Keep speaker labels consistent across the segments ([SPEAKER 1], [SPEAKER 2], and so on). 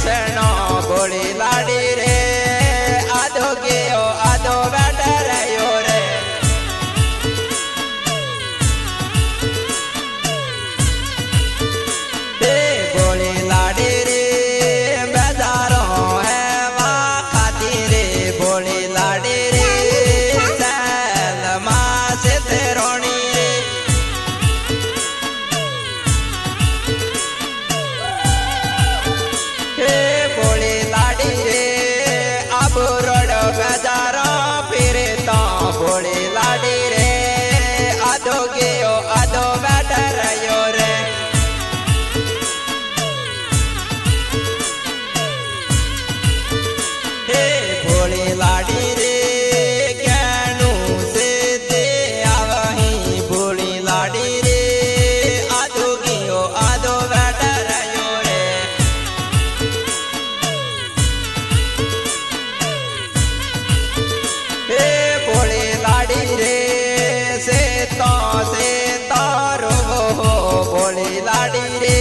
[SPEAKER 1] शेणो बोली लाड़ी रे आधो गयो आधो बैठा रहो रे बोली लाड़ी रे बेजारो है माँ खाती रे बोली लाड़ी रे सैल माँ से तेरोनी रे बोली लाड़ी रे अब रोड बेजारो फिर तो बोली लाड़ी रे आधो गयो आधो बैठा रहो रे बोली लाड़ी रे ज्ञानू से दे आवही बोली लाड़ी रे आधो गयो आधो बैठा रहो रे बोली लाड़ी रे से तारो बोली लाड़ी रे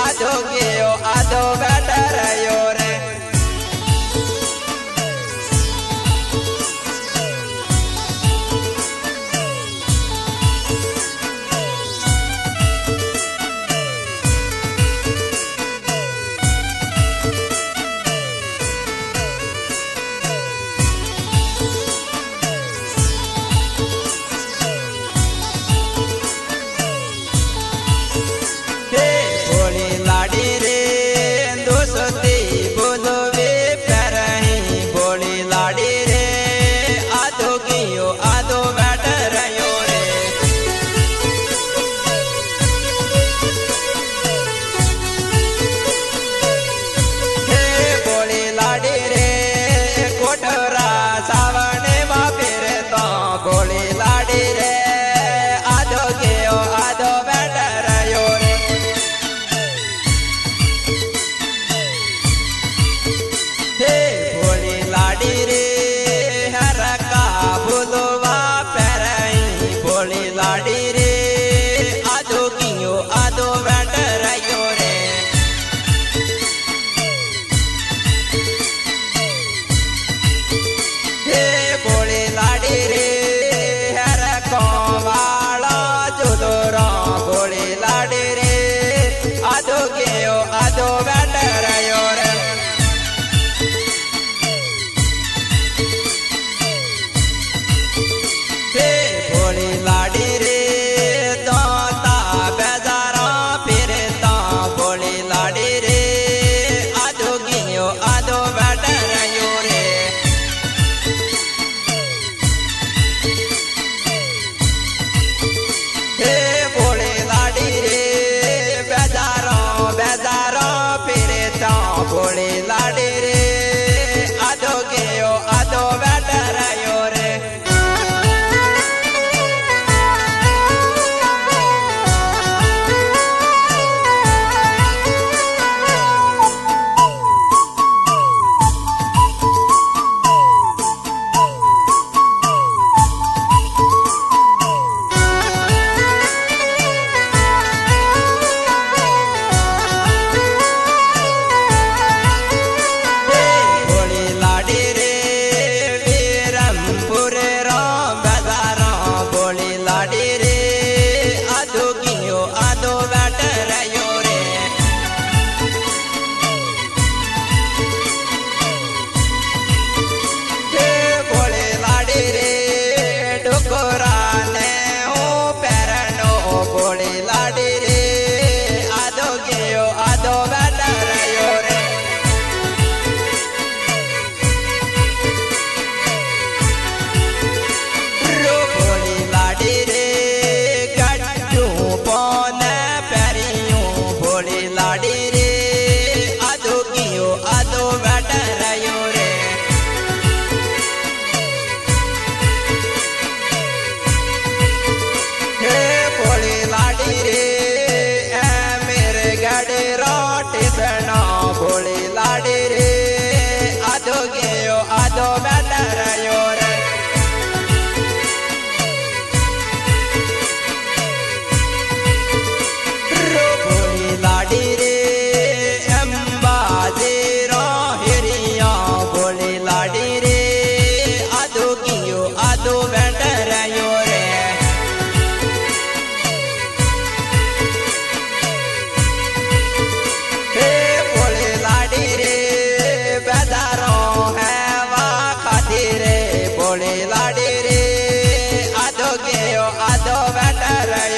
[SPEAKER 1] आधो गयो आधो बैठा रहो रे बोली लाड़ी रे दोस्ती बोलो वे पैरही बोली लाड़ी रे आधो गयो आधो बैठा रहो रे बोली लाड़ी रे कोठरा सावने माँ फिर तो बोली लाड़ी रे आधो गयो आधो बैठा रहो रे बोली लाड़ी रे हर का बुलवा पैरही बोली लाड़ी रे आधो कियो आधो बैठा रहो रे बोली लाड़ी रे हर को वाला जुदोरा बोली लाड़ी रे आधो गयो आधो बैठा रहो रे बोली लाड़ी रे तोता बेजारा फिर तो बोली लाड़ी रे आधो गियो आधो बैठा रहो रे बोली लाड़ी रे बेजारो बेजारो फिर तो बोली लाड़ी रे आधो गयो आधो बैठा रहो रे भोली लाड़ी रे आधो गयो आधो बैठा रही